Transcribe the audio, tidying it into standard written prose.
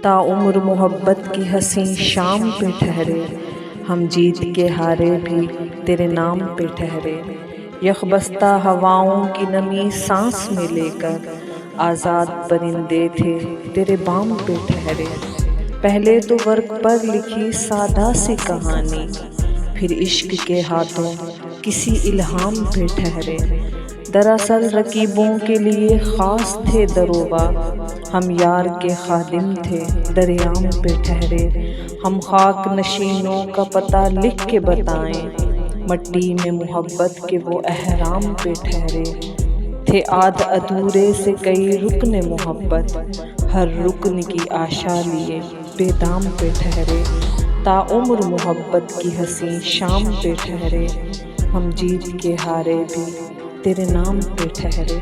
ताउम्र मोहब्बत की हंसी शाम पे ठहरे, हम जीत के हारे भी तेरे नाम पे ठहरे। यखबस्ता हवाओं की नमी सांस में लेकर आज़ाद परिंदे थे तेरे बाम पे ठहरे। पहले तो वर्क पर लिखी सादा सी कहानी, फिर इश्क के हाथों किसी इल्हाम पे ठहरे। दरअसल रकीबों के लिए ख़ास थे दरोगा, हम यार के खादिम थे दरियाम पे ठहरे। हम खाक नशीनों का पता लिख के बताएं, मट्टी में मोहब्बत के वो अहराम पे ठहरे। थे आध अधूरे से कई रुकने मोहब्बत, हर रुकन की आशा लिए बेदाम पे ठहरे। ताउम्र मोहब्बत की हंसी शाम पे ठहरे, हम जीत के हारे भी तेरे नाम पे ठहरे।